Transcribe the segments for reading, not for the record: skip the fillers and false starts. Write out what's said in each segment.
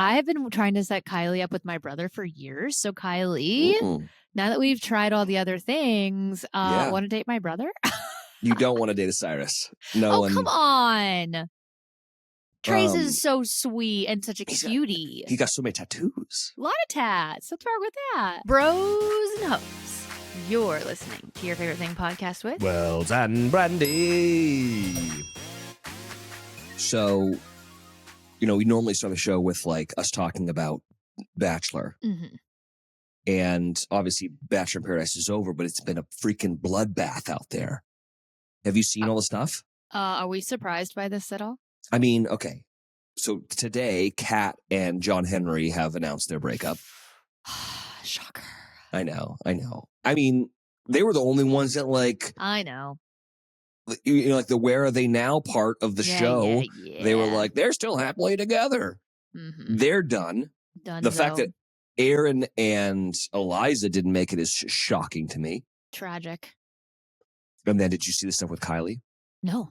I've been trying to set Kylie up with my brother for years. So Kylie, now that we've tried all the other things, want to date my brother? You don't want to date a Cyrus. No one. Come on. Trace is so sweet and such a cutie. He got so many tattoos. A lot of tats. What's wrong with that? Bros and hoes. You're listening to Your Favorite Thing podcast with Wells and Brandi. So, we normally start the show with like us talking about Bachelor. Mm-hmm. And obviously Bachelor in Paradise is over, but it's been a freaking bloodbath out there. Have you seen all the stuff? Are we surprised by this at all? I mean, okay. So today, Kat and John Henry have announced their breakup. Shocker. I know. I mean, they were the only ones that I know. Like the where are they now part of the show. Yeah. They were like, they're still happily together. Mm-hmm. They're done. The fact that Aaron and Eliza didn't make it is shocking to me. Tragic. And then did you see the stuff with Kylie? No.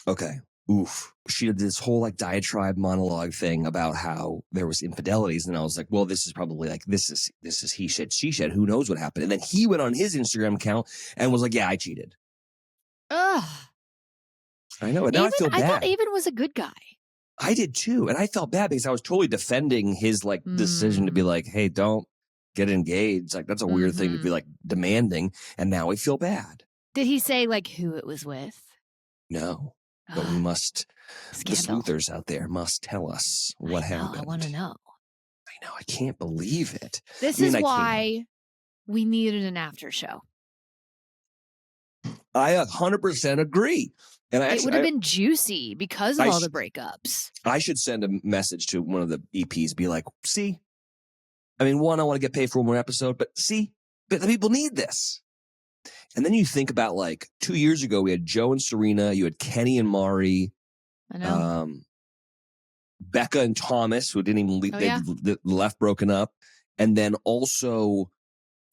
Okay. Oof. She did this whole like diatribe monologue thing about how there was infidelities. And I was like, well, this is probably like, this is he said, she said, who knows what happened. And then he went on his Instagram account and was like, yeah, I cheated. Ugh. I know. And now I feel bad. I thought Evan was a good guy. I did too. And I felt bad because I was totally defending his like decision to be like, hey, don't get engaged. Like that's a weird thing to be like demanding. And now I feel bad. Did he say like who it was with? No. But we must, the sleuthers out there must tell us what happened. I want to know. I know. I can't believe it. This is why we needed an after show. I 100% agree. And it would have been juicy because of all the breakups. I should send a message to one of the EPs, be like, see, I mean, one, I want to get paid for one more episode, but see, but the people need this. And then you think about like 2 years ago, we had Joe and Serena, you had Kenny and Mari, I know. Becca and Thomas, who didn't even leave, they left broken up. And then also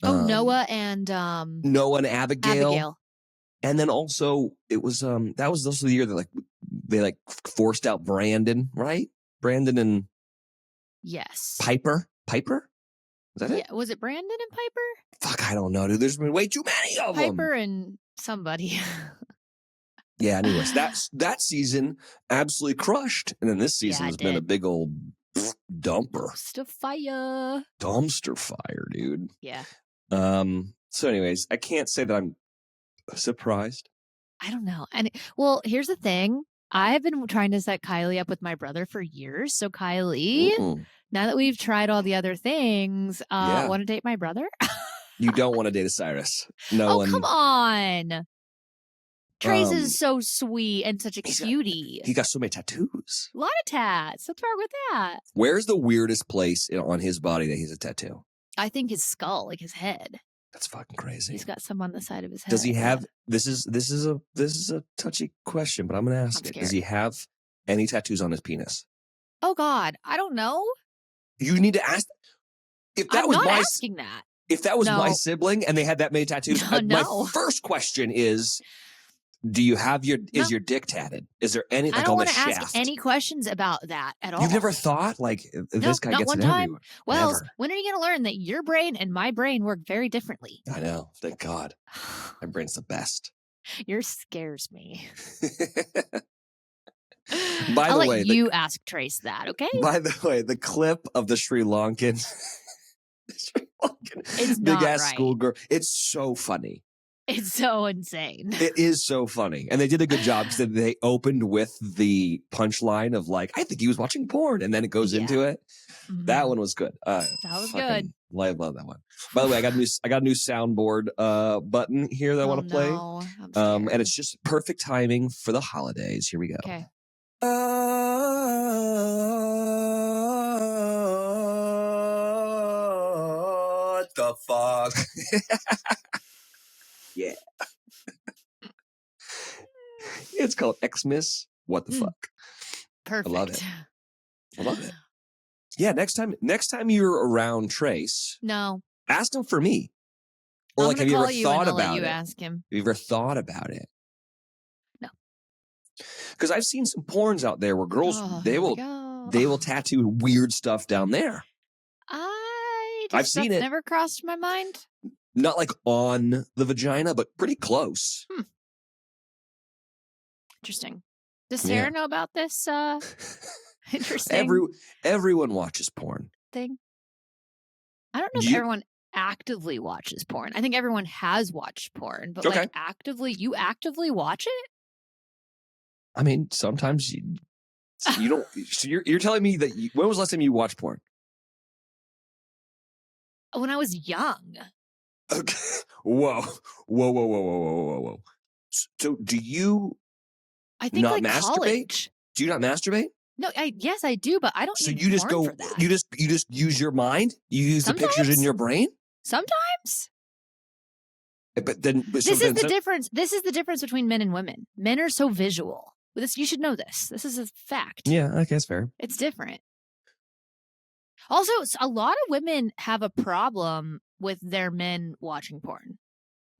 Noah and Abigail. And then also it was that was also the year that they forced out Brandon, right? Brandon and Piper? Is that it? Yeah, was it Brandon and Piper? Fuck, I don't know, dude. There's been way too many of them. Piper and somebody. Yeah, anyways, that season absolutely crushed. And then this season has been a big old dumper. Dumpster fire, dude. Yeah. So anyways, I can't say that I'm surprised. I don't know. And here's the thing. I've been trying to set Kylie up with my brother for years. So Kylie, now that we've tried all the other things, want to date my brother? You don't want to date a Cyrus. No one. Come on. Trace is so sweet and such a cutie. He got so many tattoos. A lot of tats. What's wrong with that? Where's the weirdest place on his body that he has a tattoo? I think his skull, like his head. That's fucking crazy. He's got some on the side of his head. Does he have? This is a touchy question, but I'm going to ask it. Does he have any tattoos on his penis? Oh God, I don't know. You need to ask. If that I'm was not my asking that. If that was my sibling and they had that many tattoos, my first question is, do you have is your dick tatted? Is there any like on the shaft? I don't want to ask any questions about that at all. You've never thought like this guy gets it everywhere? Well, when are you going to learn that your brain and my brain work very differently? I know. Thank God. My brain's the best. Yours scares me. I'll let you ask Trace that, okay? By the way, the clip of the Sri Lankan, big ass schoolgirl, it's so funny. It's so insane. It is so funny. And they did a good job because they opened with the punchline of like, I think he was watching porn. And then it goes into it. Mm-hmm. That one was good. That was good. I love that one. By the way, I got a new soundboard button here that I want to play. And it's just perfect timing for the holidays. Here we go. Okay. What the fuck? Yeah. It's called Xmas. What the fuck? Perfect. I love it. Yeah, next time you're around Trace, ask him for me. Or like, have you ever thought about it? Ask him. Have you ever thought about it? No. Because I've seen some porns out there where girls they will tattoo weird stuff down there. I've seen it. Never crossed my mind. Not like on the vagina, but pretty close. Interesting. Does Sarah know about this? Interesting. Everyone watches porn. Thing. I don't know if everyone actively watches porn. I think everyone has watched porn, but like you actively watch it? I mean, sometimes you don't. So you're telling me that when was the last time you watched porn? When I was young. Okay. Whoa. So do you? I think not like masturbate? College. Do you not masturbate? No, yes, I do, but I don't. So need you just porn go. For that. You just use your mind. You use Sometimes. the pictures in your brain. Sometimes. But then this is the difference. This is the difference between men and women. Men are so visual. You should know this. This is a fact. Yeah, I guess fair. It's different. Also, a lot of women have a problem with their men watching porn.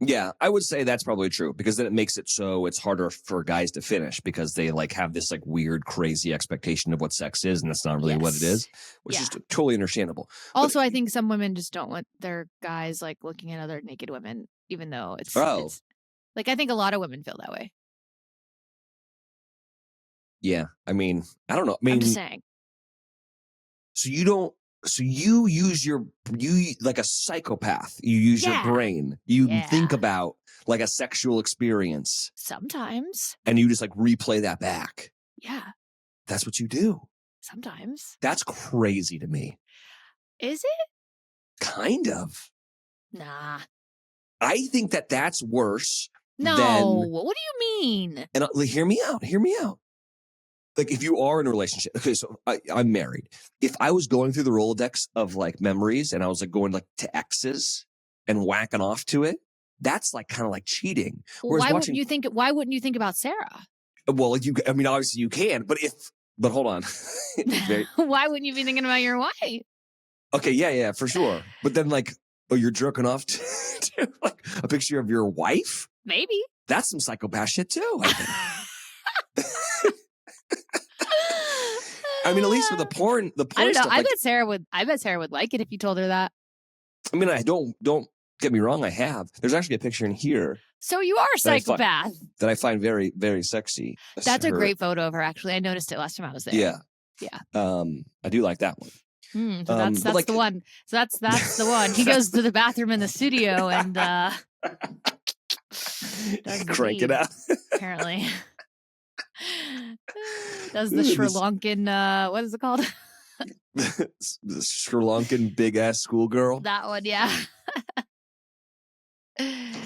Yeah, I would say that's probably true because then it makes it so it's harder for guys to finish because they like have this like weird, crazy expectation of what sex is, and that's not really what it is, which is totally understandable. Also, I think some women just don't want their guys like looking at other naked women, even though it's like I think a lot of women feel that way. Yeah, I mean, I don't know. I mean, I'm just saying. So you don't. So you use you like a psychopath. You use your brain. You think about like a sexual experience. Sometimes. And you just like replay that back. Yeah. That's what you do. Sometimes. That's crazy to me. Is it? Kind of. Nah. I think that's worse. No. What do you mean? And hear me out. Hear me out. Like if you are in a relationship, okay, so I'm married. If I was going through the Rolodex of like memories and I was like going like to exes and whacking off to it, that's like kind of like cheating. Well, why wouldn't you think about Sarah? Well, I mean, obviously you can, but hold on. Why wouldn't you be thinking about your wife? Okay, yeah, for sure. But then like, you're jerking off to like a picture of your wife? Maybe. That's some psychopath shit too, I think. I mean, at least for the porn I don't know. Stuff, I bet Sarah would like it if you told her that. I mean, I don't get me wrong. I have. There's actually a picture in here. So you are a psychopath. That I find very, very sexy. That's a great photo of her. Actually, I noticed it last time I was there. Yeah. Yeah. I do like that one. So that's like, the one. So that's the one. He goes to the bathroom in the studio and crank it out. Apparently. Does the Sri Lankan, what is it called? The Sri Lankan big ass schoolgirl. That one, yeah.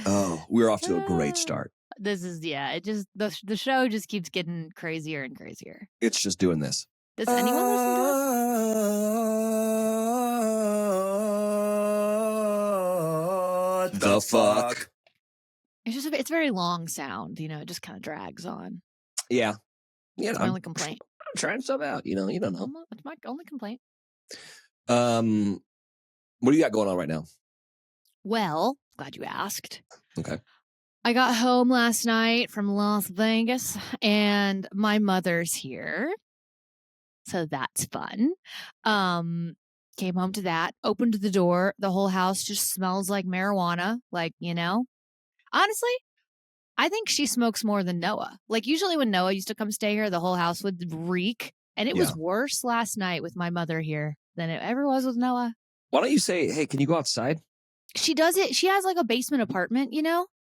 Oh, we're off to a great start. This is it just the show just keeps getting crazier and crazier. It's just doing this. Does anyone listen to it? The fuck? It's very long sound, it just kind of drags on. Yeah. That's my only complaint. I'm trying stuff out, you don't know. That's my only complaint. What do you got going on right now? Well, glad you asked. Okay. I got home last night from Las Vegas and my mother's here. So that's fun. Came home to that, opened the door. The whole house just smells like marijuana. Like, honestly, I think she smokes more than Noah. Like usually when Noah used to come stay here, the whole house would reek. And it was worse last night with my mother here than it ever was with Noah. Why don't you say, hey, can you go outside? She does it. She has like a basement apartment,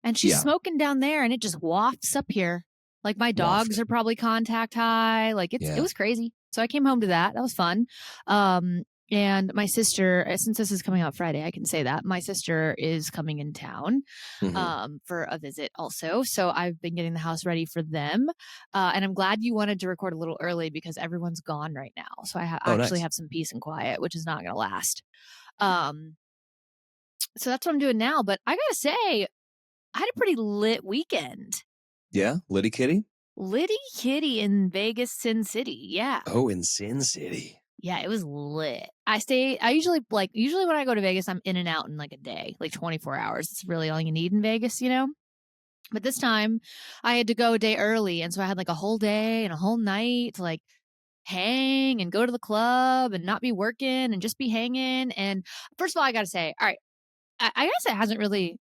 and she's smoking down there and it just wafts up here. Like my dogs are probably contact high. Like it was crazy. So I came home to that. That was fun. And my sister, since this is coming out Friday, I can say that my sister is coming in town for a visit also. So I've been getting the house ready for them. And I'm glad you wanted to record a little early because everyone's gone right now. So I actually have some peace and quiet, which is not going to last. So that's what I'm doing now. But I got to say, I had a pretty lit weekend. Yeah? Litty Kitty? Litty Kitty in Vegas, Sin City. Yeah. Oh, in Sin City. Yeah, it was lit. Usually when I go to Vegas, I'm in and out in like a day, like 24 hours. It's really all you need in Vegas, But this time I had to go a day early. And so I had like a whole day and a whole night to like hang and go to the club and not be working and just be hanging. And first of all, I got to say, all right, I guess it hasn't really,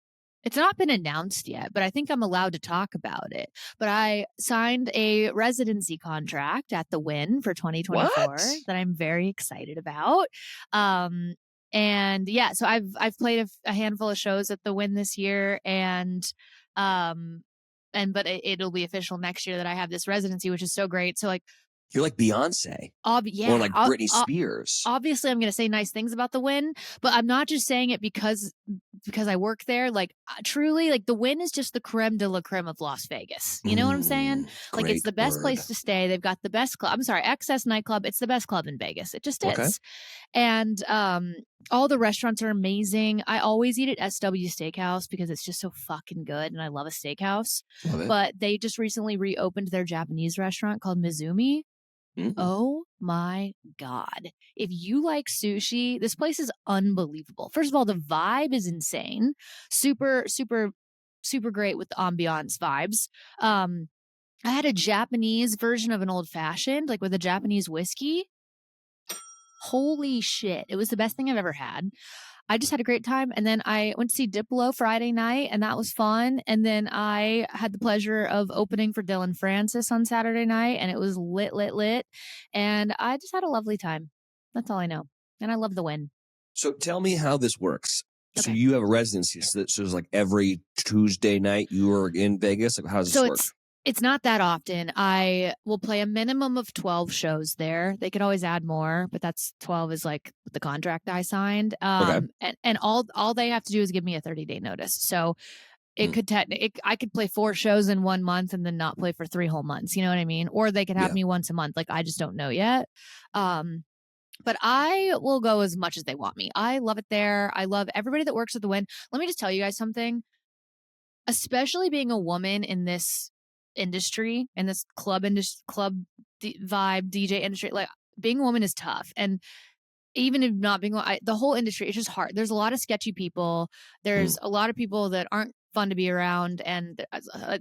it's not been announced yet, but I think I'm allowed to talk about it. But I signed a residency contract at the Wynn for 2024 that I'm very excited about. And yeah, so I've played a handful of shows at the Wynn this year, but it'll be official next year that I have this residency, which is so great. So like, you're like Beyonce. Yeah, or like Britney Spears. Obviously, I'm going to say nice things about the Wynn, but I'm not just saying it because I work there. Like truly, like the Wynn is just the creme de la creme of Las Vegas. You know what I'm saying? Like it's the best place to stay. They've got the best club. I'm sorry, XS nightclub. It's the best club in Vegas. It just is. And all the restaurants are amazing. I always eat at SW Steakhouse because it's just so fucking good, and I love a steakhouse. Love it. But they just recently reopened their Japanese restaurant called Mizumi. Oh my God. If you like sushi, this place is unbelievable. First of all, the vibe is insane. Super, super, super great with the ambiance vibes. I had a Japanese version of an old fashioned, like with a Japanese whiskey. Holy shit. It was the best thing I've ever had. I just had a great time. And then I went to see Diplo Friday night, and that was fun. And then I had the pleasure of opening for Dylan Francis on Saturday night, and it was lit, lit, lit. And I just had a lovely time. That's all I know. And I love the Wynn. So tell me how this works. Okay. So you have a residency. So it's like every Tuesday night you are in Vegas. Like, how does this work? It's not that often. I will play a minimum of 12 shows there. They could always add more, but that's 12 is like the contract I signed. And all they have to do is give me a 30-day notice. So it could I could play 4 shows in 1 month and then not play for 3 whole months. You know what I mean? Or they could have me once a month. Like I just don't know yet. But I will go as much as they want me. I love it there. I love everybody that works at the Wynn. Let me just tell you guys something. Especially being a woman in this industry, in this club vibe DJ industry, like being a woman is tough. And even if not being the whole industry, it's just hard. There's a lot of sketchy people. There's a lot of people that aren't fun to be around, and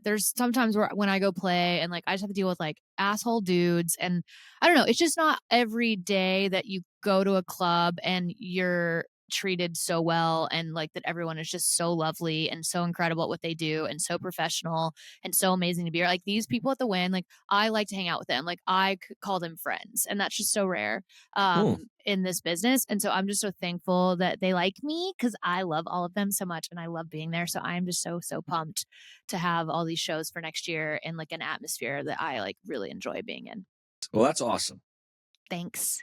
there's sometimes when I go play and like I just have to deal with like asshole dudes, and I don't know, it's just not every day that you go to a club and you're treated so well, and like that everyone is just so lovely and so incredible at what they do and so professional and so amazing to be here. Like these people at the Wynn, like I like to hang out with them. Like I could call them friends, and that's just so rare in this business. And so I'm just so thankful that they like me because I love all of them so much and I love being there. So I am just so pumped to have all these shows for next year in like an atmosphere that I like really enjoy being in. Well, that's awesome. Thanks.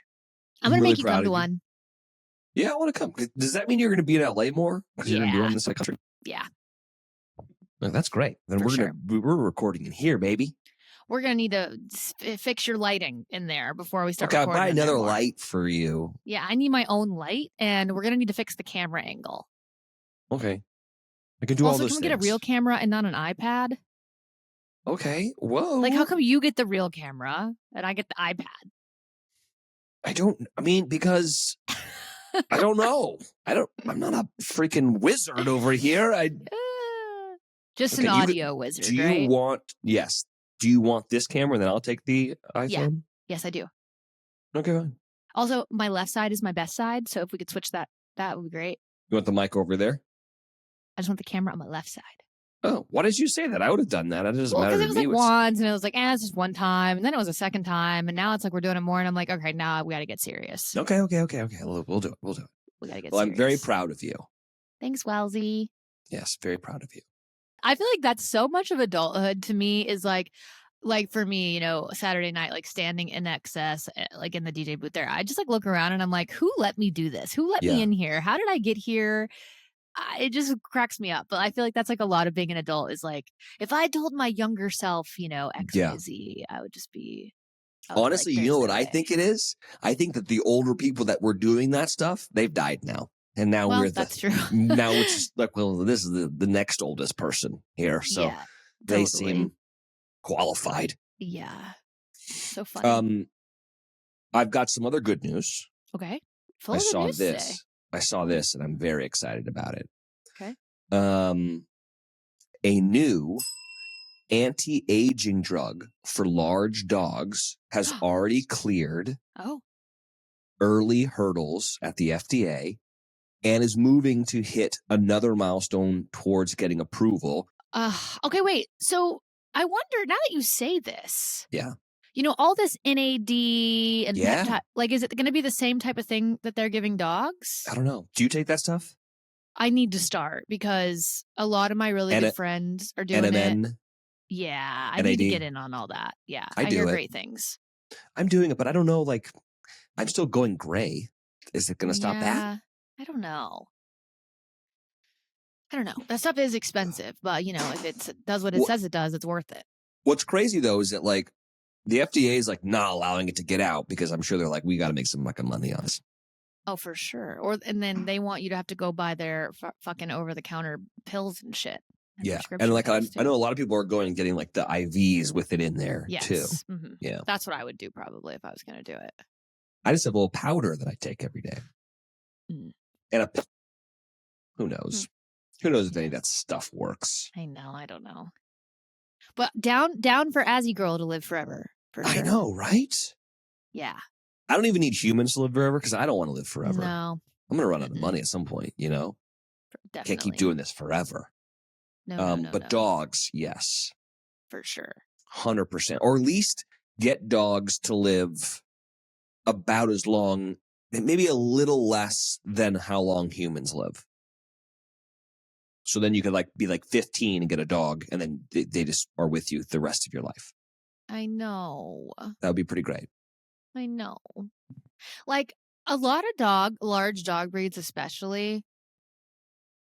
I'm gonna make you come to one. Yeah, I want to come. Does that mean you're going to be in LA more? Because you're going to be on this country? Yeah. Well, that's great. Then we're recording in here, baby. We're going to need to fix your lighting in there before we start recording. Okay, I'll buy another light for you. Yeah, I need my own light, and we're going to need to fix the camera angle. Okay. I can do all those things. Also, can we get a real camera and not an iPad? Okay. Whoa. Like, how come you get the real camera and I get the iPad? Because... I don't know. I'm not a freaking wizard over here. Just an audio wizard, Do you want this camera? Then I'll take the iPhone? Yeah. Yes, I do. Okay, fine. Also, my left side is my best side, so if we could switch that would be great. You want the mic over there? I just want the camera on my left side. Oh, why did you say that? I would have done that. It doesn't matter to me. Because it was like once, and it was like, it's just one time, and then it was a second time, and now it's like we're doing it more, and I'm like, okay, now we got to get serious. Okay. We'll do it. We'll do it. We got to get serious. I'm very proud of you. Thanks, Wellesley. Yes, very proud of you. I feel like that's so much of adulthood to me is like for me, Saturday night, like standing in excess, like in the DJ booth there, I just like look around and I'm like, who let me do this? Who let me in here? How did I get here? It just cracks me up. But I feel like that's like a lot of being an adult is like, if I told my younger self, XYZ, I would just be. Honestly, you know what I think it is? I think that the older people that were doing that stuff, they've died now. And now that's true. Now it's just like, this is the next oldest person here. So they seem qualified. Yeah. So funny. I've got some other good news. Okay. I saw this and I'm very excited about it. Okay. A new anti-aging drug for large dogs has already cleared early hurdles at the FDA and is moving to hit another milestone towards getting approval. Okay, wait. So I wonder, now that you say this, yeah, all this NAD and peptide, like, is it going to be the same type of thing that they're giving dogs? I don't know. Do you take that stuff? I need to start because a lot of my really good friends are doing NMN, it. Yeah, I NAD. need to get in on all that. Yeah, I hear great things. I'm doing it, but I don't know, like, I'm still going gray. Is it going to stop that? I don't know. That stuff is expensive, but, if it does what it says it does, it's worth it. What's crazy, though, is that, like, the FDA is, like, not allowing it to get out because I'm sure they're like, we got to make some fucking money on this. Oh, for sure. And then they want you to have to go buy their fucking over-the-counter pills and shit. Yeah. And, like, I know a lot of people are going and getting, like, the IVs with it in there, too. Mm-hmm. Yeah. That's what I would do probably if I was going to do it. I just have a little powder that I take every day. And who knows? Who knows if any of that stuff works? I know. I don't know. But down for Azzy Girl to live forever. For sure. I know, right? Yeah. I don't even need humans to live forever because I don't want to live forever. No. I'm going to run out of money at some point, Definitely. Can't keep doing this forever. No, but dogs, yes. For sure. 100%. Or at least get dogs to live about as long, maybe a little less than how long humans live. So then you could be 15 and get a dog, and then they just are with you the rest of your life. I know. That would be pretty great. I know. Like, a lot of large dog breeds especially.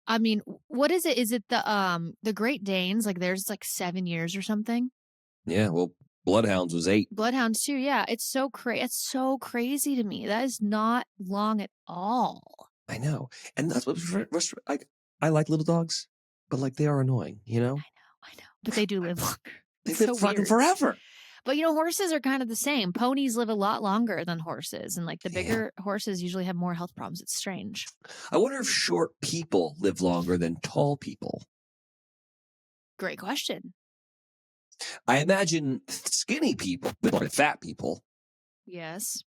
I mean, what is it? Is it the Great Danes? Like, theirs 7 years or something? Yeah, well, Bloodhounds was 8. Bloodhounds too, yeah. It's so crazy to me. That is not long at all. I know. And that's what I like little dogs, but they are annoying, I know. But they do live longer. They live fucking forever. But horses are kind of the same. Ponies live a lot longer than horses, and the bigger horses usually have more health problems. It's strange. I wonder if short people live longer than tall people. Great question. I imagine skinny people live longer than fat people. Yes.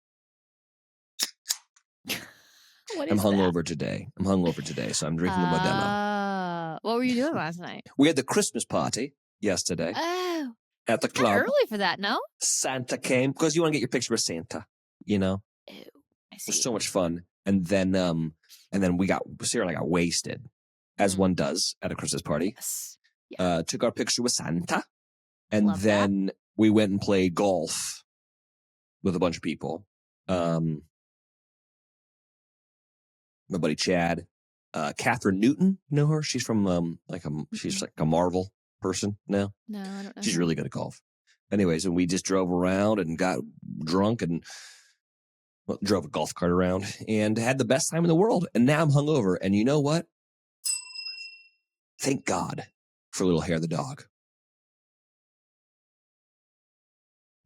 I'm hungover today. So I'm drinking the Modelo. What were you doing last night? We had the Christmas party yesterday. Oh. At the club. Early for that, no? Santa came because you want to get your picture with Santa, Ew, I see. It was so much fun. And then Sarah and I got wasted, as one does at a Christmas party. Yes. Yeah. Took our picture with Santa. And then we went and played golf with a bunch of people. My buddy Chad, Catherine Newton, you know her? She's from she's like a Marvel person now. No, I don't know. She's really good at golf. Anyways, and we just drove around and got drunk and drove a golf cart around and had the best time in the world. And now I'm hungover. And you know what? Thank God for little Hair the dog.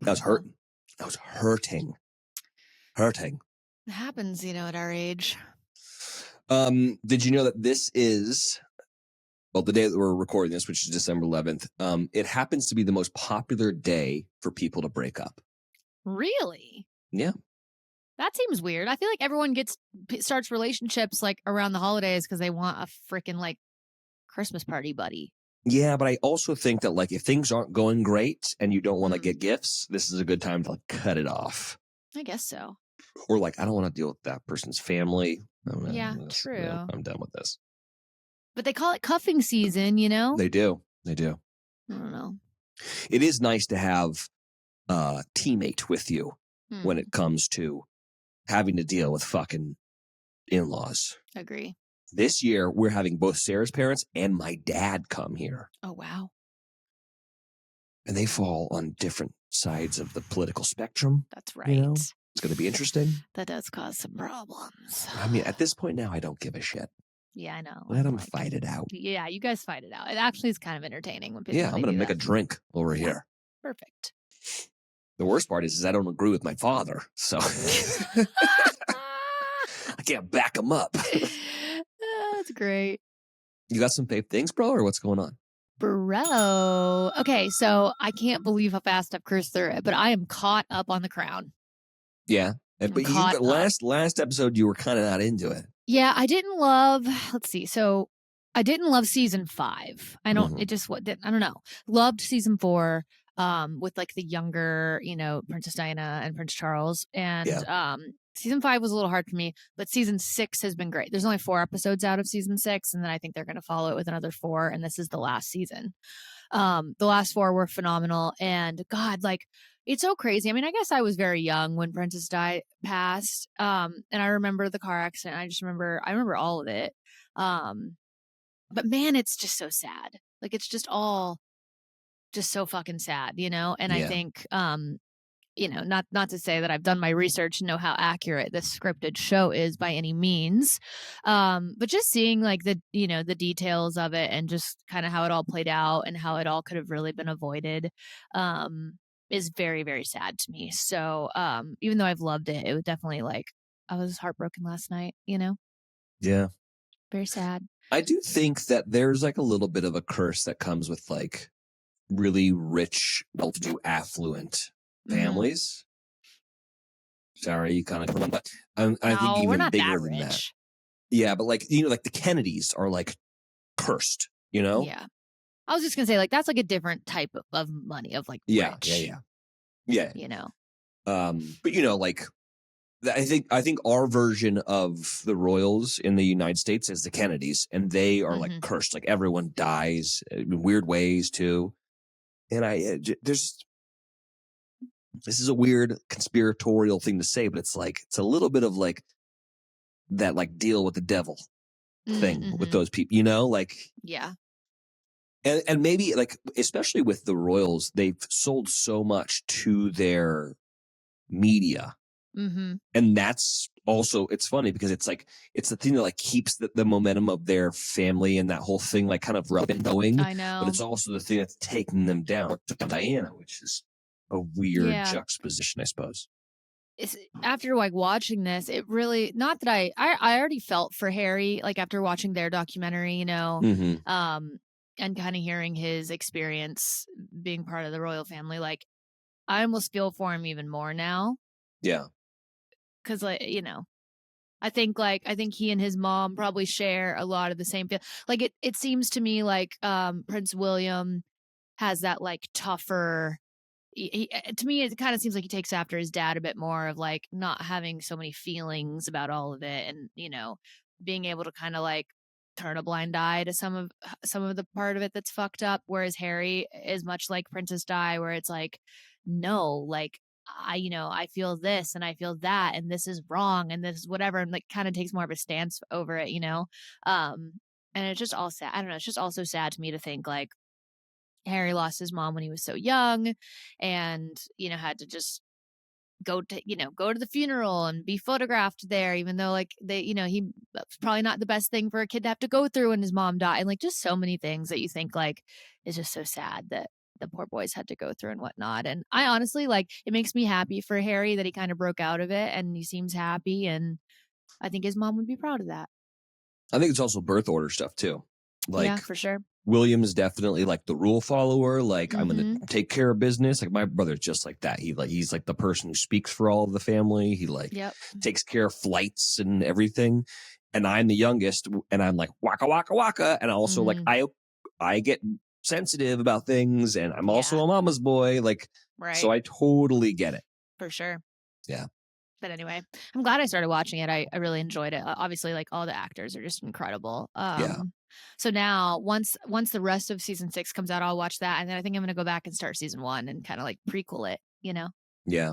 That was hurting. That was hurting. It happens, at our age. Did you know that this is, the day that we're recording this, which is December 11th, it happens to be the most popular day for people to break up. Really? Yeah. That seems weird. I feel like everyone starts relationships around the holidays because they want a freaking Christmas party buddy. Yeah, but I also think that if things aren't going great and you don't want to get gifts, this is a good time to cut it off. I guess so. Or I don't want to deal with that person's family. Yeah, true. I'm done with this. But they call it cuffing season, They do. I don't know. It is nice to have a teammate with you when it comes to having to deal with fucking in-laws. Agree. This year, we're having both Sarah's parents and my dad come here. Oh, wow. And they fall on different sides of the political spectrum. That's right. It's going to be interesting. That does cause some problems. I mean, at this point now, I don't give a shit. Yeah, I know. Let them fight it out. Yeah, you guys fight it out. It actually is kind of entertaining when people. Yeah, I'm going to make a drink over here. Perfect. The worst part is I don't agree with my father, so I can't back him up. That's great. You got some fave things, bro, or what's going on? Bro. Okay, so I can't believe how fast I've cruised through it, but I am caught up on The Crown. Yeah. I'm But caught up. last episode, you were kind of not into it. Yeah, I didn't love, let's see. So I didn't love season 5. I don't, Mhm. it just, what, I don't know. Loved season 4 with like the younger, Princess Diana and Prince Charles. And season 5 was a little hard for me, but season 6 has been great. There's only 4 episodes out of season 6, and then I think they're going to follow it with another 4, and this is the last season. The last 4 were phenomenal, and God, like, it's so crazy. I mean, I guess I was very young when Princess passed. And I remember the car accident. I remember all of it. But man, it's just so sad. Like, it's just all just so fucking sad, And I think, not to say that I've done my research and know how accurate this scripted show is by any means. But just seeing like the details of it and just kind of how it all played out and how it all could have really been avoided, is very, very sad to me. So, even though I've loved it, it was definitely like, I was heartbroken last night, Yeah. Very sad. I do think that there's like a little bit of a curse that comes with like really rich, well-to-do, affluent families. Sorry, you kind of, but I think No, we're even not bigger that than that. rich. Yeah, but like like the Kennedys are like cursed, Yeah. I was just gonna say, like, that's like a different type of money, of like rich. Yeah. But like I think our version of the royals in the United States is the Kennedys, and they are like cursed. Like everyone dies in weird ways too. And this is a weird conspiratorial thing to say, but it's like it's a little bit of like that like deal with the devil thing with those people, like yeah. And maybe like especially with the royals, they've sold so much to their media. And that's also, it's funny because it's like it's the thing that like keeps the momentum of their family and that whole thing like kind of rubbing going. I know, but it's also the thing that's taking them down to Diana, which is a weird juxtaposition, I suppose. It's, after like watching this, it really, not that I already felt for Harry, like after watching their documentary, and kind of hearing his experience being part of the royal family. Like, I almost feel for him even more now. Yeah. Cause like, I think he and his mom probably share a lot of the same feel. Like it seems to me like Prince William has that like tougher, to me it kind of seems like he takes after his dad a bit more, of like not having so many feelings about all of it, and being able to kind of like turn a blind eye to some of the part of it that's fucked up, whereas Harry is much like Princess Di, where it's like, no, like I feel this and I feel that and this is wrong and this is whatever, and like kind of takes more of a stance over it, and it's just all sad. I don't know, it's just also sad to me to think like Harry lost his mom when he was so young, and had to just go to the funeral and be photographed there, even though like he that's probably not the best thing for a kid to have to go through when his mom died, and like just so many things that you think like is just so sad that the poor boys had to go through and whatnot. And I honestly, like, it makes me happy for Harry that he kind of broke out of it and he seems happy, and I think his mom would be proud of that. I think it's also birth order stuff too. Like, yeah, for sure. William is definitely like the rule follower. Like, I'm going to take care of business. Like my brother's just like that. He's like the person who speaks for all of the family. He like takes care of flights and everything. And I'm the youngest, and I'm like waka waka waka. And also like I get sensitive about things, and I'm also a mama's boy. Like, so I totally get it. For sure. Yeah. But anyway, I'm glad I started watching it. I really enjoyed it. Obviously, like, all the actors are just incredible. So now once the rest of season 6 comes out, I'll watch that, and then I think I'm gonna go back and start season 1 and kind of like prequel it. Yeah.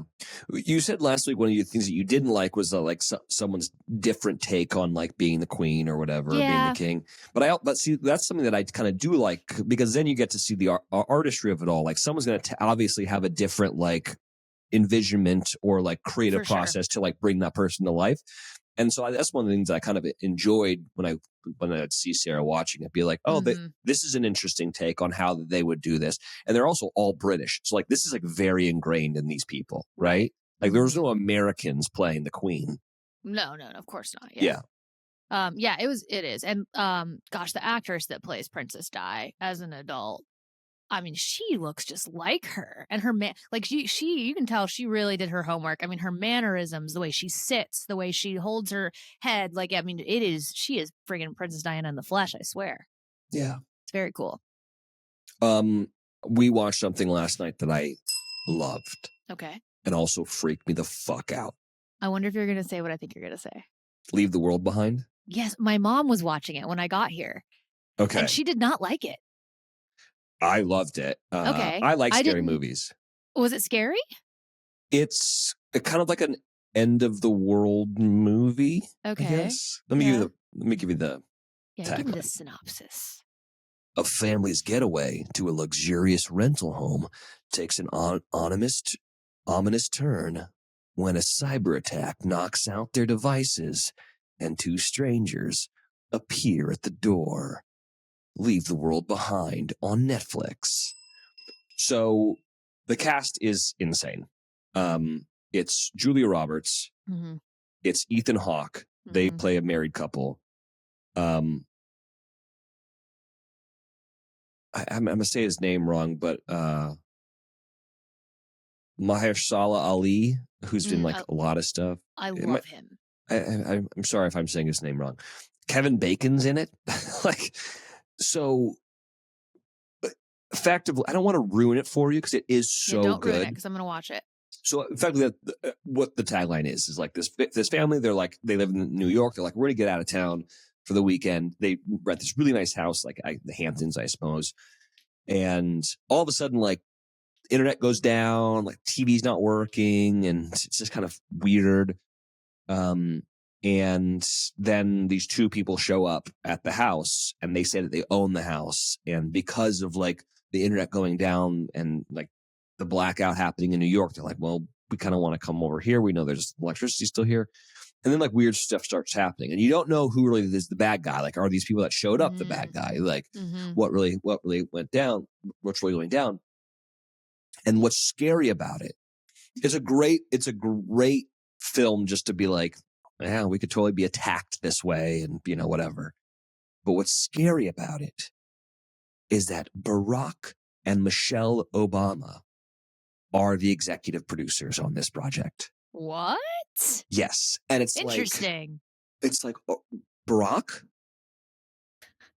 You said last week one of the things that you didn't like was like someone's different take on like being the queen or whatever, or being the king. But see, that's something that I kind of do like, because then you get to see the artistry of it all. Like someone's going to obviously have a different like envisionment or like creative process to like bring that person to life. And so that's one of the things that I kind of enjoyed when I'd see Sarah watching it, be like, oh, this is an interesting take on how they would do this. And they're also all British. So like, this is like very ingrained in these people, right? Like there was no Americans playing the queen. No, of course not. Yeah. Yeah, it is. And gosh, the actress that plays Princess Di as an adult, I mean, she looks just like her. And her like you can tell she really did her homework. I mean, her mannerisms, the way she sits, the way she holds her head, like, I mean, she is friggin' Princess Diana in the flesh, I swear. Yeah. It's very cool. We watched something last night that I loved. Okay. And also freaked me the fuck out. I wonder if you're going to say what I think you're going to say. Leave the World Behind? Yes, my mom was watching it when I got here. Okay. And she did not like it. I loved it. Okay. I like scary movies. Was it scary? It's kind of like an end of the world movie. Okay. I guess. Let me give you the give me the synopsis. A family's getaway to a luxurious rental home takes an ominous turn when a cyber attack knocks out their devices and two strangers appear at the door. Leave the World Behind on Netflix. So the cast is insane. It's Julia Roberts. Mm-hmm. It's Ethan Hawke. Mm-hmm. They play a married couple. I'm going to say his name wrong, but Mahershala Ali, who's been like a lot of stuff. I love him. I'm sorry if I'm saying his name wrong. Kevin Bacon's in it. So effectively, I don't want to ruin it for you because it is so don't good. Ruin it because I'm going to watch it. So effectively, what the tagline is like this family, they live in New York. They're like, we're going to get out of town for the weekend. They rent this really nice house, like the Hamptons, I suppose. And all of a sudden, like, internet goes down, like TV's not working, and it's just kind of weird. And then these two people show up at the house and they say that they own the house. And because of like the internet going down and like the blackout happening in New York, they're like, well, we kind of want to come over here. We know there's electricity still here. And then like weird stuff starts happening and you don't know who really is the bad guy. Like, are these people that showed up the bad guy? Like what really went down? What's really going down? And what's scary about it is it's a great film just to be like, yeah, we could totally be attacked this way and, whatever. But what's scary about it is that Barack and Michelle Obama are the executive producers on this project. What? Yes. And it's interesting. It's like, oh, Barack?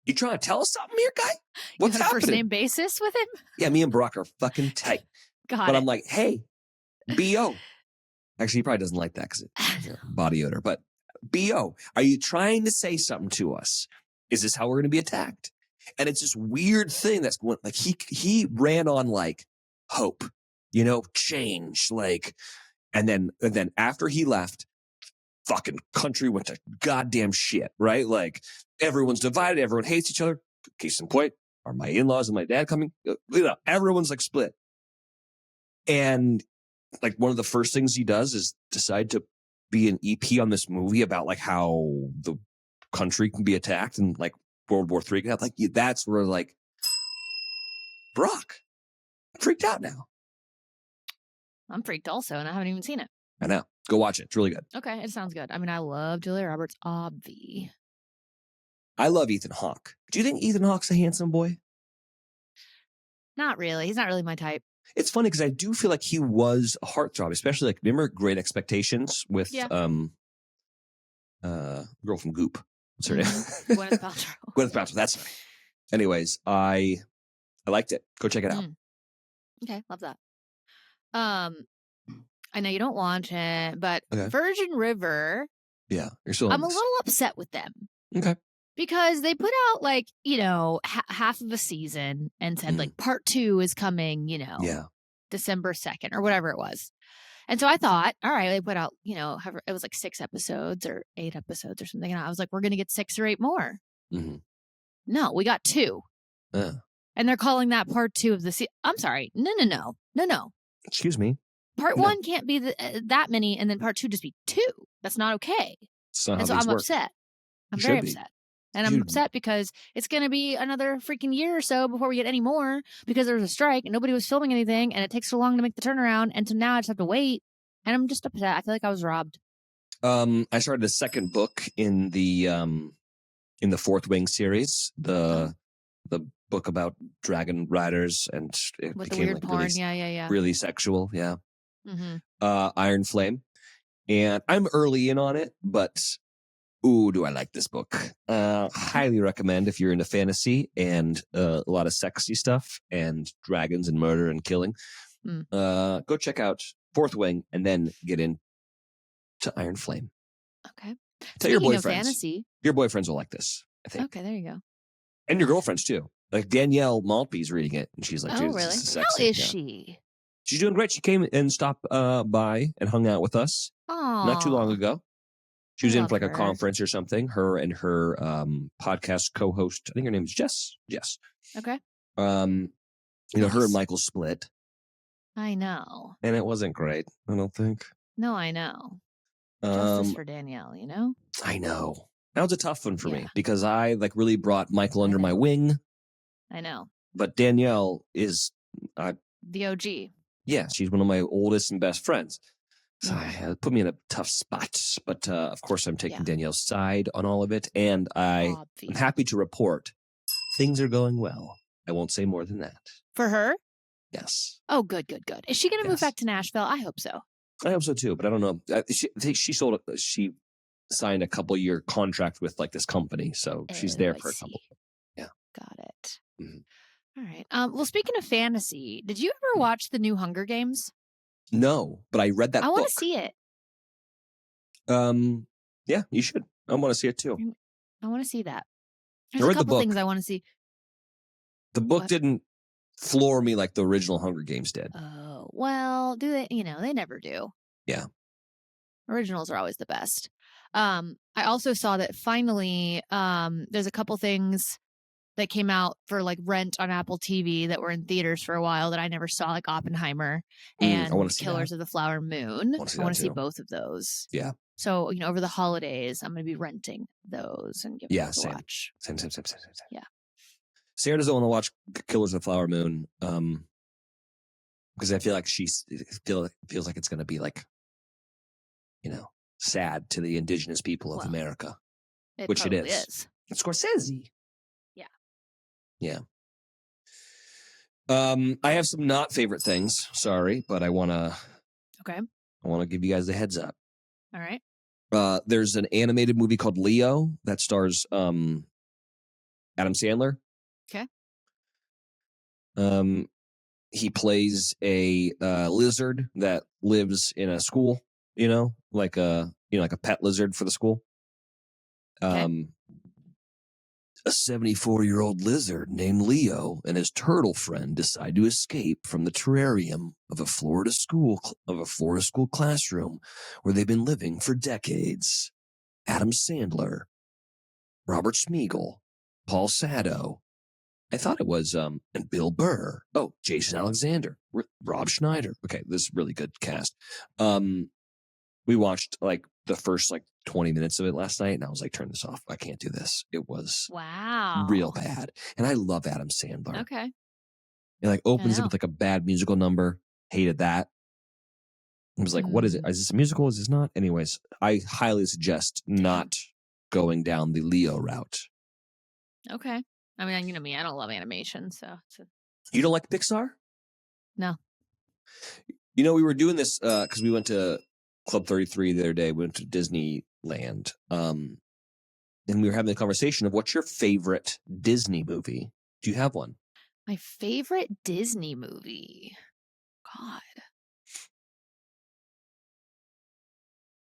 You trying to tell us something here, guy? What's you have happening? A first name basis with him? Yeah, me and Barack are fucking tight. But I'm like, hey, B.O. Actually, he probably doesn't like that because it's body odor. But B.O., are you trying to say something to us? Is this how we're going to be attacked? And it's this weird thing that's going, like, he ran on like hope, change, like, and then after he left, fucking country went to goddamn shit, right? Like, everyone's divided, everyone hates each other. Case in point, are my in-laws and my dad coming? Everyone's like split. And like one of the first things he does is decide to be an EP on this movie about like how the country can be attacked and like World War III can happen. Like that's where like Brock, I'm freaked out now. I'm freaked also, and I haven't even seen it. I know. Go watch it. It's really good. Okay, it sounds good. I mean, I love Julia Roberts, obvi. I love Ethan Hawke. Do you think Ethan Hawke's a handsome boy? Not really. He's not really my type. It's funny because I do feel like he was a heartthrob, especially like, remember Great Expectations with girl from Goop. What's her name? Gwyneth Paltrow. Gwyneth Paltrow, that's right. Anyways, I liked it. Go check it out. Okay, love that. I know you don't watch it, but Virgin River. Yeah, you're still. I'm a little upset with them. Okay. Because they put out like, half of a season and said like part 2 is coming, December 2nd or whatever it was. And so I thought, all right, they put out, it was like 6 episodes or 8 episodes or something. And I was like, we're going to get 6 or 8 more. Mm-hmm. No, we got 2. And they're calling that part 2 of the season. I'm sorry. No. Excuse me. Part 1 can't be that many. And then part 2 just be 2. That's not okay. And so I'm upset. I'm very upset. And I'm upset because it's going to be another freaking year or so before we get any more because there was a strike and nobody was filming anything and it takes so long to make the turnaround. And so now I just have to wait. And I'm just upset. I feel like I was robbed. I started the second book in the Fourth Wing series, the book about dragon riders, and it with became the weird like porn. really, really sexual. Yeah. Mm-hmm. IronFlame, and I'm early in on it, but ooh, do I like this book? Highly recommend if you're into fantasy and a lot of sexy stuff and dragons and murder and killing. Go check out Fourth Wing and then get into IronFlame. Okay. Tell your Speaking boyfriends. of fantasy, your boyfriends will like this, I think. Okay, there you go. And your girlfriends too. Like Danielle Maltby's reading it, and she's like, "Oh, "Dude, really? this is sexy." How is she?" She's doing great. She came and stopped by and hung out with us not too long ago. She was in for like a conference or something. Her and her podcast co-host, I think her name is Jess. Jess. Okay. Her and Michael split. I know. And it wasn't great, I don't think. No, I know. Justice for Danielle, you know? I know. That was a tough one for me because I like really brought Michael under my wing. I know. But Danielle is the OG. Yeah, she's one of my oldest and best friends. So it put me in a tough spot. But of course, I'm taking Danielle's side on all of it. And I'm happy to report things are going well. I won't say more than that. For her? Yes. Oh, good. Is she going to move back to Nashville? I hope so. I hope so too, but I don't know. She signed a couple-year contract with like this company, so she's there for a couple. Yeah. Got it. All right. Well, speaking of fantasy, did you ever watch the new Hunger Games? No, but I read that book. I want to see it. Yeah, you should. I want to see it too. I want to see that. There's a couple things I want to see. The book didn't floor me like the original Hunger Games did. Oh, well, do they? They never do. Yeah. Originals are always the best. I also saw that finally there's a couple things that came out for like rent on Apple TV that were in theaters for a while that I never saw, like Oppenheimer and Killers of the Flower Moon. I want to see both of those. Yeah. So, over the holidays, I'm going to be renting those and giving them a watch. Same. Yeah. Sarah doesn't want to watch Killers of the Flower Moon because I feel like feels like it's going to be like, sad to the indigenous people of America, which it is. It's Scorsese. Yeah. I have some not favorite things. Sorry, but I want to give you guys a heads up. All right. There's an animated movie called Leo that stars Adam Sandler. Okay. He plays a lizard that lives in a school, like a pet lizard for the school. Okay. A 74-year-old lizard named Leo and his turtle friend decide to escape from the terrarium of a Florida school classroom where they've been living for decades. Adam Sandler, Robert Smigel, Paul Sado. I thought it was and Bill Burr. Oh, Jason Alexander, Rob Schneider. Okay, this is a really good cast. We watched like the first 20 minutes of it last night, and I was like, turn this off. I can't do this. It was real bad. And I love Adam Sandler. Okay. It opens it with a bad musical number. Hated that. I was like, what is it? Is this a musical? Is this not? Anyways, I highly suggest not going down the Leo route. Okay. I mean, me, I don't love animation, so. You don't like Pixar? No. We were doing this because we went to Club 33 the other day. We went to Disneyland. And we were having a conversation of what's your favorite Disney movie? Do you have one? My favorite Disney movie? God.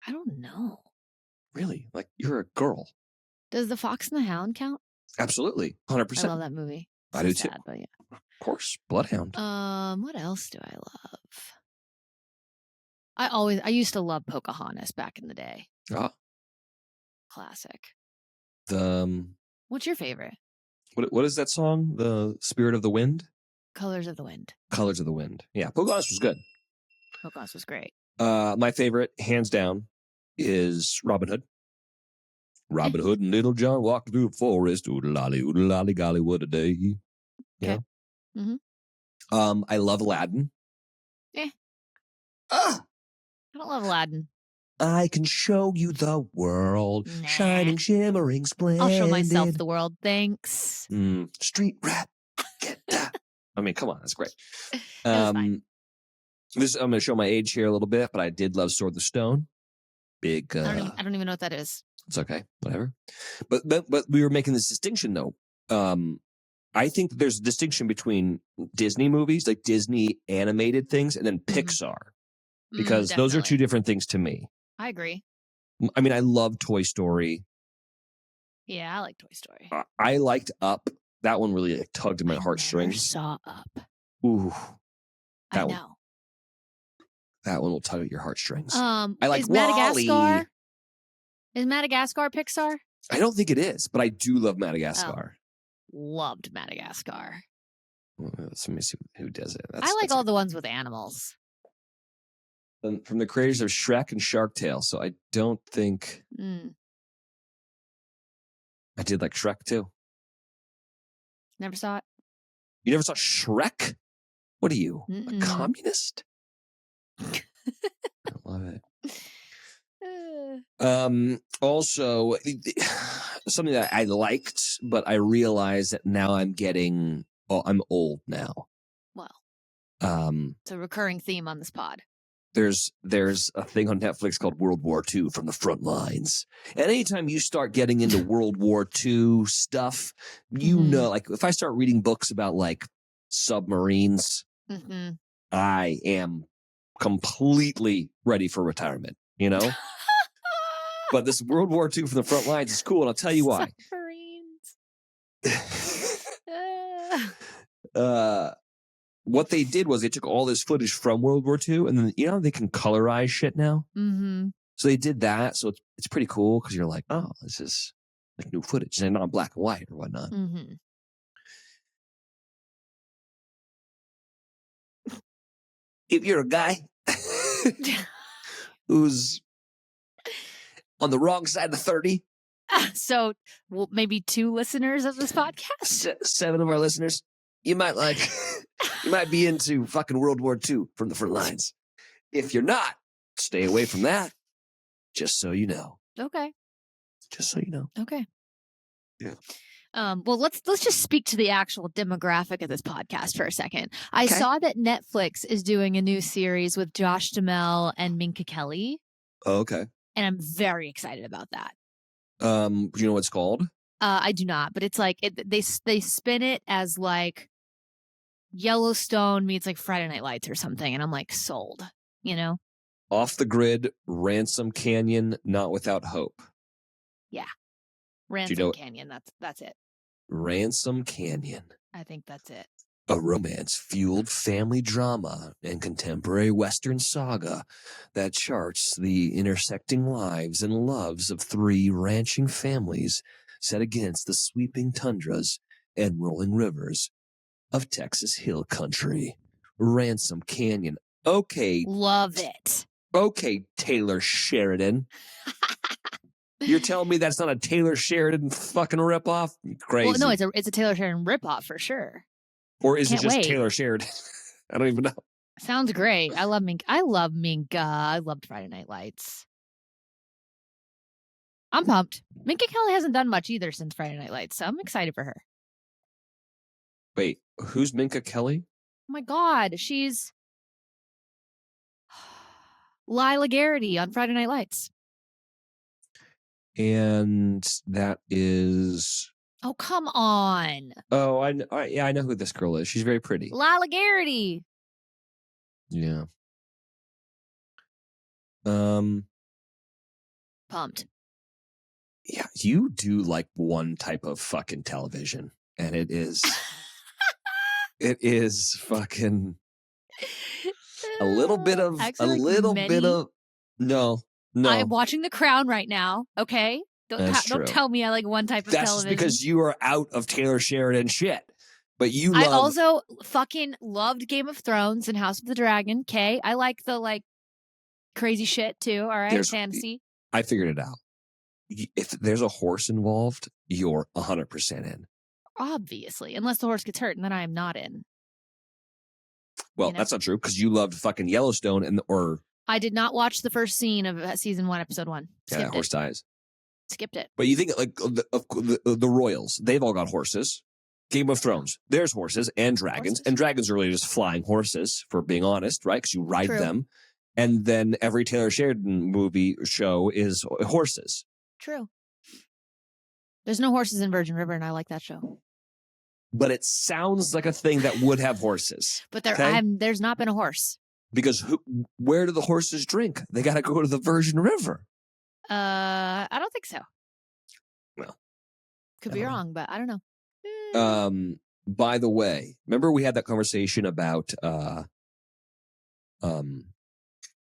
I don't know. Really? You're a girl. Does The Fox and the Hound count? Absolutely. 100%. I love that movie. I do too. But yeah. Of course. Bloodhound. What else do I love? I used to love Pocahontas back in the day. Ah. Classic. What's your favorite? What is that song? The Spirit of the Wind? Colors of the Wind. Colors of the Wind. Yeah, Pocahontas was good. Pocahontas was great. My favorite, hands down, is Robin Hood. Robin Hood and Little John walked through the forest. Oodle-lolly, golly, what a day. Yeah. Mm-hmm. I love Aladdin. I don't love Aladdin. I can show you the world, Nah. shining, shimmering, splendid. I'll show myself the world. Thanks. Street rat. Get that. I mean, come on, that's great. It was fine. I'm going to show my age here a little bit, but I did love Sword of the Stone. Big. I don't even know what that is. It's okay, whatever. But we were making this distinction though. I think there's a distinction between Disney movies, like Disney animated things, and then Pixar, because those are two different things to me. I agree. I mean, I love Toy Story. Yeah, I like Toy Story. I liked Up. That one really tugged at my heartstrings. I saw Up. Ooh, I know. That one will tug at your heartstrings. I like Madagascar. Wall-E. Is Madagascar Pixar? I don't think it is, but I do love Madagascar. Loved Madagascar. Let me see who does it. I like all the ones with animals. From the creators of Shrek and Shark Tale, so I don't think I did like Shrek too. Never saw it. You never saw Shrek? What are you, a communist? I love it. Also, something that I liked, but I realized that now I'm old now. Well, it's a recurring theme on this pod. There's a thing on Netflix called World War II from the Frontlines. And anytime you start getting into World War II stuff, you know, like if I start reading books about like submarines, I am completely ready for retirement, you know? But this World War II from the Frontlines is cool, and I'll tell you why. Submarines. What they did was they took all this footage from World War II, and then they can colorize shit now. So they did that, so it's pretty cool because you're like, oh, this is like new footage, and not black and white or whatnot. If you're a guy who's on the wrong side of 30, so maybe 2 listeners of this podcast, 7 of our listeners, you might be into fucking World War II from the Frontlines. If you're not, stay away from that. Just so you know. Okay. Just so you know. Okay. Yeah. Well, let's just speak to the actual demographic of this podcast for a second. I saw that Netflix is doing a new series with Josh Duhamel and Minka Kelly. Oh, okay. And I'm very excited about that. Do you know what it's called? I do not, but it's like they spin it as like Yellowstone meets like Friday Night Lights or something, and I'm like sold. You know. Off the Grid, Ransom Canyon, Not Without Hope. Yeah. Ransom Canyon, that's it. Ransom Canyon. I think that's it. A romance-fueled family drama and contemporary Western saga that charts the intersecting lives and loves of 3 ranching families set against the sweeping tundras and rolling rivers of Texas Hill Country. Ransom Canyon. Okay. Love it. Okay, Taylor Sheridan. You're telling me that's not a Taylor Sheridan fucking ripoff? Crazy. Well, no, it's a Taylor Sheridan ripoff for sure. Or is it just Taylor Sheridan? I don't even know. Sounds great. I love Minka. I loved Friday Night Lights. I'm pumped. Minka Kelly hasn't done much either since Friday Night Lights, so I'm excited for her. Wait, who's Minka Kelly? Oh my God, she's Lila Garrity on Friday Night Lights. And that is... Oh, come on. Oh, I know who this girl is. She's very pretty. Lila Garrity. Yeah. Pumped. Yeah, you do like one type of fucking television, and it is fucking a little bit of no. I'm watching TheCrown right now. Okay, don't tell me I like one type of television. That's because you are out of Taylor Sheridan shit. But I also fucking loved Game of Thrones and House of the Dragon. Okay, I like the crazy shit too. All right, fantasy. I figured it out. If there's a horse involved, you're 100% in. Obviously, unless the horse gets hurt, and then I am not in. Well, that's not true because you loved fucking Yellowstone or I did not watch the first scene of season 1, episode 1. Yeah, horse dies. Skipped it. But you think like the royals, they've all got horses. Game of Thrones, there's horses and dragons. And dragons are really just flying horses, for being honest, right? Because you ride them. And then every Taylor Sheridan movie show is horses. True. There's no horses in Virgin River, and I like that show. But it sounds like a thing that would have horses. But there's not been a horse. Because where do the horses drink? They got to go to the Virgin River. I don't think so. Well, could be wrong, but I don't know. By the way, remember we had that conversation about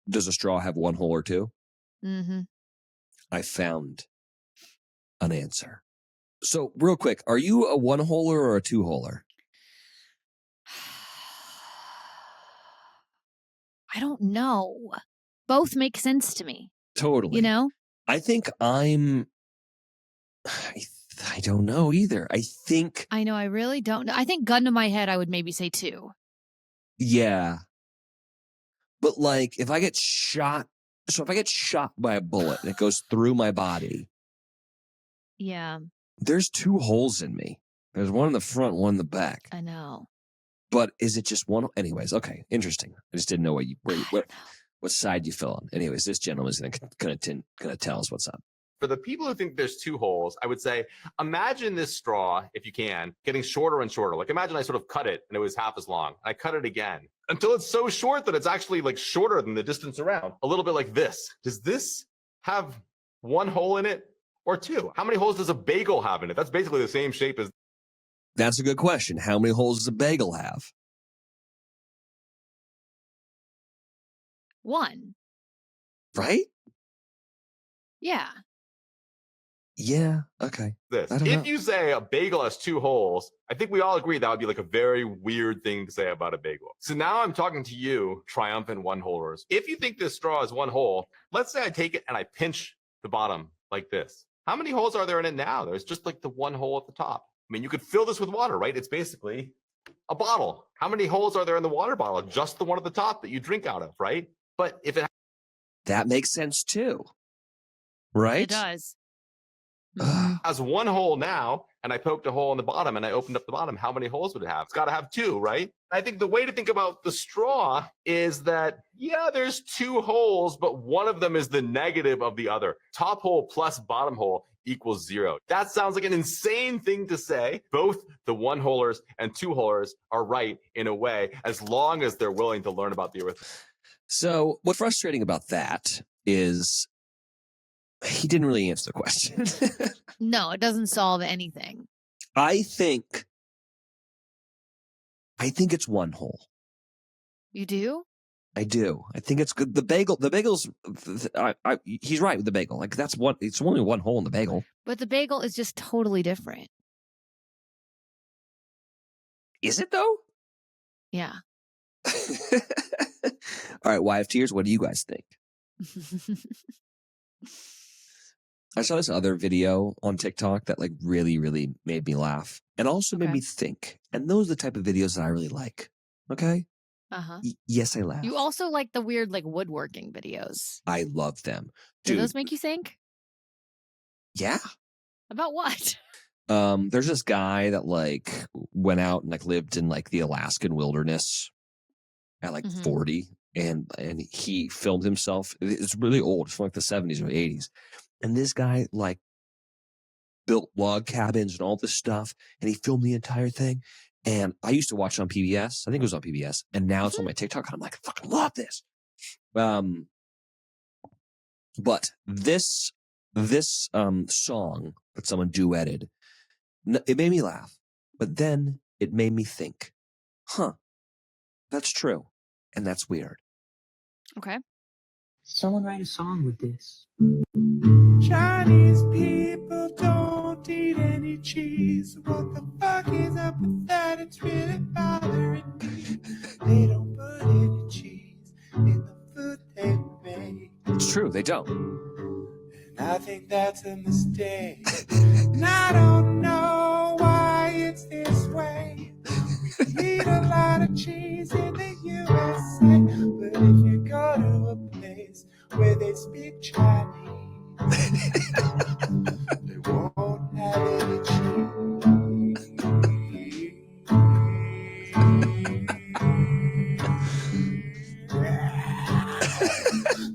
does a straw have one hole or two? Mm-hmm. I found an answer. So real quick, are you a one-holer or a two-holer? I don't know. Both make sense to me. Totally. You know? I think I don't know either. I know, I really don't know. I think gun to my head, I would maybe say two. Yeah. But like, if I get shot by a bullet and it goes through my body. Yeah. There's two holes in me. There's one in the front, one in the back. I know. But is it just one? Anyways, okay, interesting. I just didn't know what side you fell on. Anyways, this gentleman's gonna tell us what's up. For the people who think there's two holes, I would say, imagine this straw, if you can, getting shorter and shorter. Like imagine I sort of cut it and it was half as long. I cut it again until it's so short that it's actually like shorter than the distance around. A little bit like this. Does this have one hole in it or two? How many holes does a bagel have in it? That's basically the same shape as. That's a good question. How many holes does a bagel have? One. Right? Yeah. Yeah. Okay. If you say a bagel has two holes, I think we all agree that would be like a very weird thing to say about a bagel. So now I'm talking to you, triumphant one-holers. If you think this straw is one hole, let's say I take it and I pinch the bottom like this. How many holes are there in it now? There's just like the one hole at the top. I mean, you could fill this with water, right? It's basically a bottle. How many holes are there in the water bottle? Just the one at the top that you drink out of, right? But if it... That makes sense too. Right? It does. Has one hole now, and I poked a hole in the bottom and I opened up the bottom, how many holes would it have? It's got to have two, right? I think the way to think about the straw is that, yeah, there's two holes, but one of them is the negative of the other. Top hole plus bottom hole equals 0. That sounds like an insane thing to say. Both the one-holers and two-holers are right in a way, as long as they're willing to learn about the earth. So what's frustrating about that is he didn't really answer the question. No, it doesn't solve anything. I think it's one hole. You do? I do. I think it's good. The bagel's, he's right with the bagel. Like that's one, it's only one hole in the bagel. But the bagel is just totally different. Is it though? Yeah. All right, Wife Tears, what do you guys think? I saw this other video on TikTok that like really, really made me laugh and also made me think. And those are the type of videos that I really like. Okay? Uh-huh. Yes, I laugh. You also like the weird like woodworking videos. I love them. Dude, do those make you think? Yeah. About what? There's this guy that like went out and like lived in like the Alaskan wilderness at like 40 and he filmed himself. It's really old. It's from like the 70s or 80s. And this guy like built log cabins and all this stuff and he filmed the entire thing. And I used to watch it on PBS. I think it was on PBS. And now it's on my TikTok. And I'm like, I fucking love this. But this song that someone duetted, it made me laugh. But then it made me think, that's true. And that's weird. Okay. Someone write a song with this. Chinese people don't eat any cheese. What the fuck is up with that? It's really bothering me. They don't put any cheese in the food they make. It's true, they don't. And I think that's a mistake. And I don't know why it's this way. We eat a lot of cheese in the USA. But if you go to a place speak Chinese. They won't have any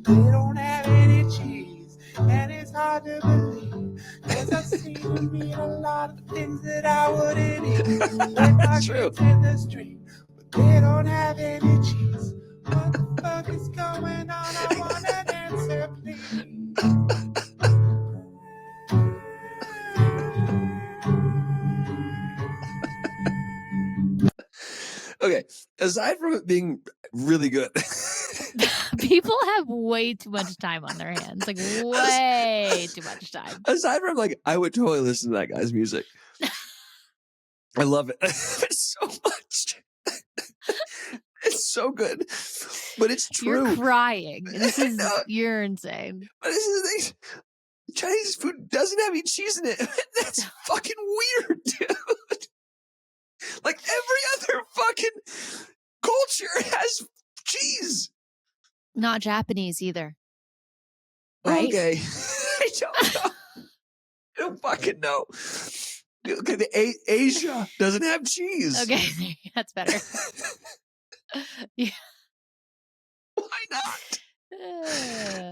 They don't have any cheese, and it's hard to believe, 'cause I've seen them eat a lot of things that I wouldn't eat. That's true. In the street, but they don't have any cheese. What the fuck is going on? I want an answer, please. Okay, aside from it being really good, People have way too much time on their hands. Like, way too much time. aside from like, I would totally listen to that guy's music. I love it. It's so much. It's so good, but it's true. You're crying. This is No. you're insane. But this is the thing. Chinese food doesn't have any cheese in it. That's fucking weird, dude. Like every other fucking culture has cheese. Not Japanese either. Right? Okay. I don't know. I don't fucking know. Okay, Asia doesn't have cheese. Okay, that's better. Yeah. Why not?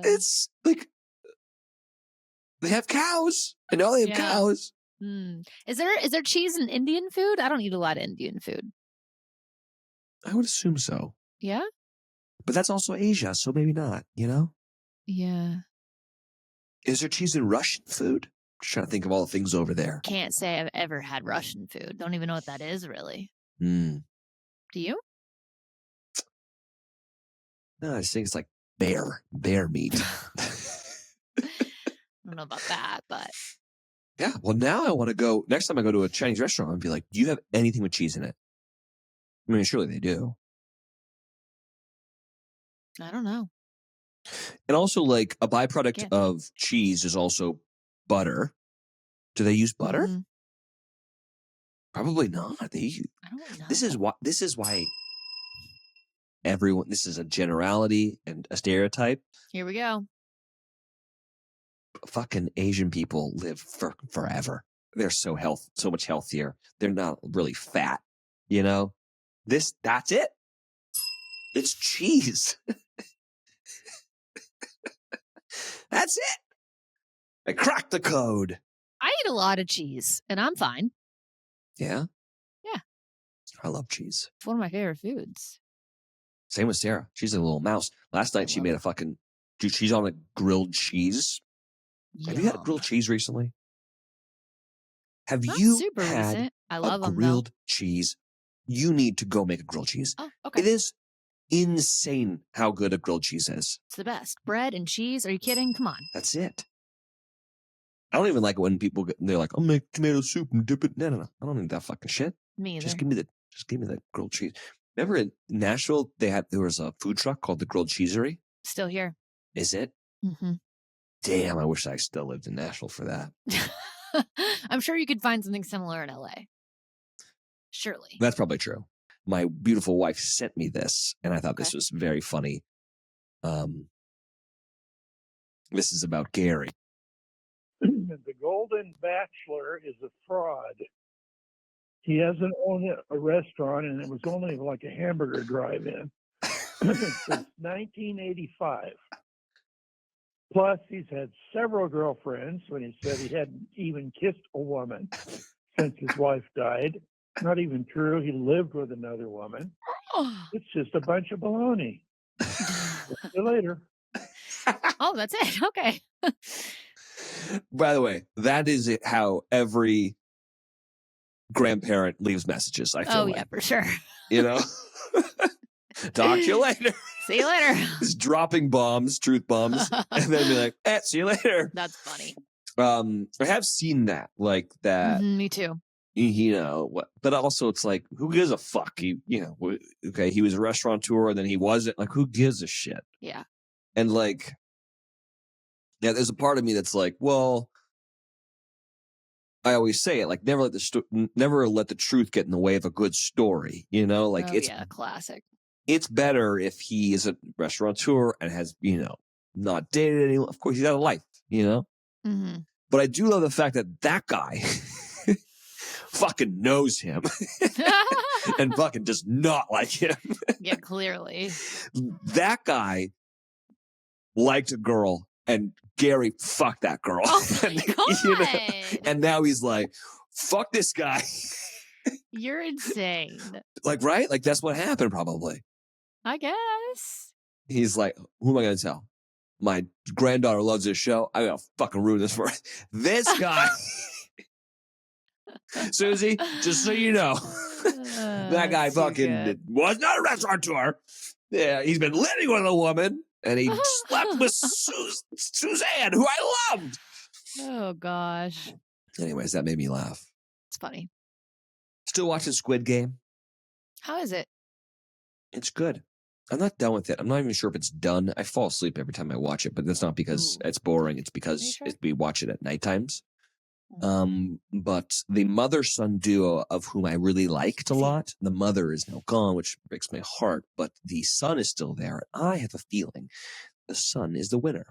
It's like they have cows. I know they have cows. Is there cheese in Indian food? I don't eat a lot of Indian food. I would assume so. Yeah? But that's also Asia, so maybe not, you know? Yeah. Is there cheese in Russian food? Just trying to think of all the things over there. Can't say I've ever had Russian food. Don't even know what that is, really. Mm. Do you? No, I just think it's like bear meat. I don't know about that, but Yeah, well, now I want to go. Next time I go to a Chinese restaurant, I'll be like, do you have anything with cheese in it? I mean, surely they do. I don't know. And also, like, a byproduct of cheese is also butter. Do they use butter? Mm-hmm. Probably not. I don't know. This is why everyone, this is a generality and a stereotype. Here we go. Fucking Asian people live forever. They're so much healthier. They're not really fat, you know? That's it. It's cheese. That's it. I cracked the code. I eat a lot of cheese, and I'm fine. Yeah? Yeah. I love cheese. It's one of my favorite foods. Same with Sarah. She's a little mouse. Last night she made a fucking, dude, she's on a grilled cheese. Yum. Have you had grilled cheese recently? Have Not you super had recent. I love a them, grilled cheese? You need to go make a grilled cheese. Oh, okay. It is insane how good a grilled cheese is. It's the best. Bread and cheese. Are you kidding? Come on. That's it. I don't even like it when people they're like, "I'll make tomato soup and dip it." No. I don't need that fucking shit. Me either. Just give me the grilled cheese. Remember in Nashville, there was a food truck called the Grilled Cheesery. Still here. Is it? Mm-hmm. Damn, I wish I still lived in Nashville for that. I'm sure you could find something similar in LA. Surely. That's probably true. My beautiful wife sent me this, and I thought this was very funny. This is about Gerry. The Golden Bachelor is a fraud. He hasn't owned a restaurant, and it was only like a hamburger drive-in since 1985. Plus, he's had several girlfriends when he said he hadn't even kissed a woman since his wife died. Not even true. He lived with another woman. It's just a bunch of baloney. See you later. Oh, that's it. Okay. By the way, that is how every grandparent leaves messages, I feel like. Yeah, for sure. You know? Talk to you later. See you later. Just dropping bombs, truth bombs, and then be like, see you later. That's funny. I have seen that, like that. Mm-hmm, me too. You know, but also it's like, who gives a fuck? He was a restaurateur and then he wasn't. Like, who gives a shit? Yeah. And like, yeah, there's a part of me that's like, well, I always say it, like, never let the truth get in the way of a good story. You know, like classic. It's better if he is a restaurateur and has, not dated anyone. Of course, he's got a life, you know? Mm-hmm. But I do love the fact that guy fucking knows him and fucking does not like him. Yeah, clearly. That guy liked a girl and Gerry fucked that girl. Oh my God. You know? And now he's like, fuck this guy. You're insane. Like, right? Like, that's what happened probably. I guess. He's like, who am I going to tell? My granddaughter loves this show. I'm going to fucking ruin this for her. This guy. Susie, just so you know, that guy fucking was not a restaurateur. Yeah, he's been living with a woman, and he slept with Suzanne, who I loved. Oh, gosh. Anyways, that made me laugh. It's funny. Still watching Squid Game? How is it? It's good. I'm not done with it. I'm not even sure if it's done. I fall asleep every time I watch it, but that's not because it's boring. It's because we watch it at night times. But the mother-son duo of whom I really liked a lot, the mother is now gone, which breaks my heart, but the son is still there. I have a feeling the son is the winner,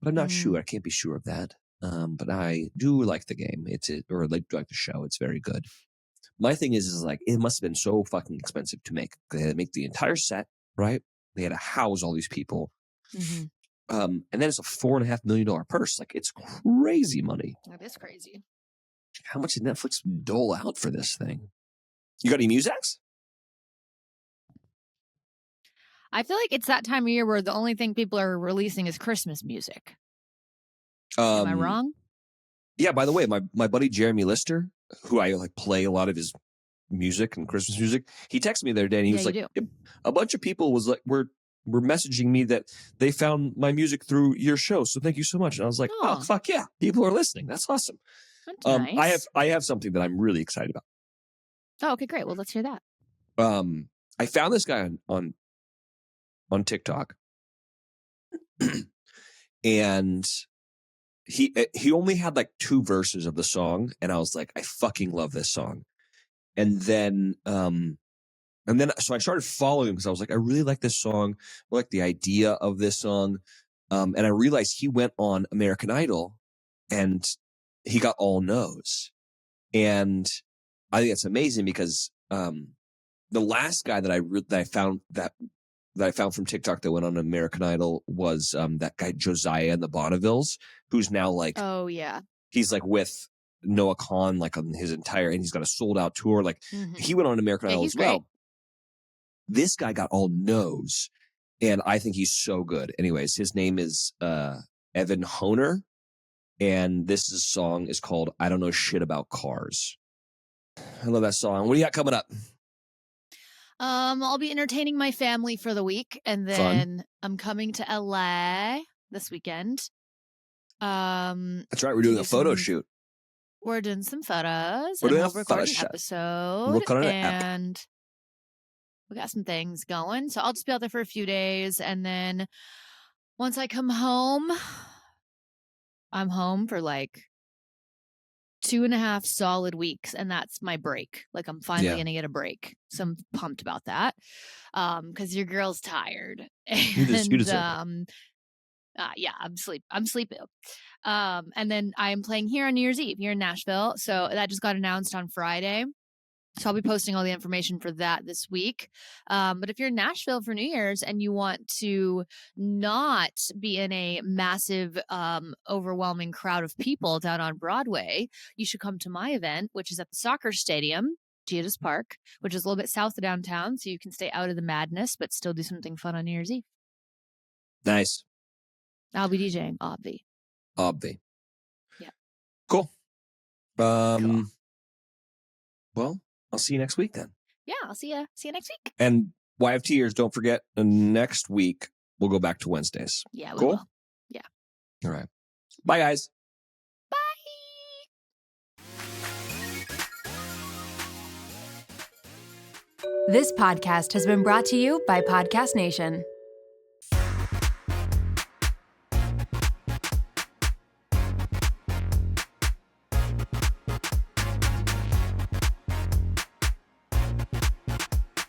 but I'm not sure. I can't be sure of that. But I do like the game. Or like the show. It's very good. My thing is like, it must have been so fucking expensive to make. They had to make the entire set, right? They had to house all these people. Mm-hmm. And then it's a $4.5 million purse. Like, it's crazy money. That is crazy. How much did Netflix dole out for this thing? You got any musics? I feel like it's that time of year where the only thing people are releasing is Christmas music. Am I wrong? Yeah, by the way, my buddy Jeremy Lister, who I like play a lot of his music and Christmas music, he texted me the other day and he was like, a bunch of people was like, were messaging me that they found my music through your show. So thank you so much. And I was like, oh fuck yeah. People are listening. That's awesome. That's nice. I have something that I'm really excited about. Oh, okay, great. Well, let's hear that. I found this guy on TikTok and he only had like 2 verses of the song. And I was like, I fucking love this song. And then so I started following him because I was like, I really like this song. I like the idea of this song. And I realized he went on American Idol and he got all no's. And I think that's amazing because the last guy that I found from TikTok that went on American Idol was that guy Josiah and the Bonnevilles, who's now like, oh yeah, he's like with Noah Khan, like on his entire, and he's got a sold out tour. Like he went on American Idol as well. Great. This guy got all no's, and I think he's so good. Anyways, his name is EvanHoner, and this song is called "I Don't Know Shit About Cars." I love that song. What do you got coming up? I'll be entertaining my family for the week, and then I'm coming to LA this weekend. That's right. We're doing a photo shoot. We're doing some photos. We're doing we'll record an episode. And we got some things going. So I'll just be out there for a few days. And then once I come home, I'm home for like 2.5 solid weeks. And that's my break. Like I'm finally going to get a break. So I'm pumped about that. Because your girl's tired. You deserve it. Yeah, I'm sleeping. And then I am playing here on New Year's Eve here in Nashville. So that just got announced on Friday. So I'll be posting all the information for that this week. But if you're in Nashville for New Year's and you want to not be in a massive, overwhelming crowd of people down on Broadway, you should come to my event, which is at the soccer stadium, Geodis Park, which is a little bit south of downtown. So you can stay out of the madness, but still do something fun on New Year's Eve. Nice. I'll be DJing, Obvi. Yeah. Cool. Cool. Well, I'll see you next week then. Yeah, I'll see you next week. And YFTers, don't forget, next week we'll go back to Wednesdays. Yeah, we cool? will. Yeah. All right. Bye, guys. Bye. This podcast has been brought to you by Podcast Nation.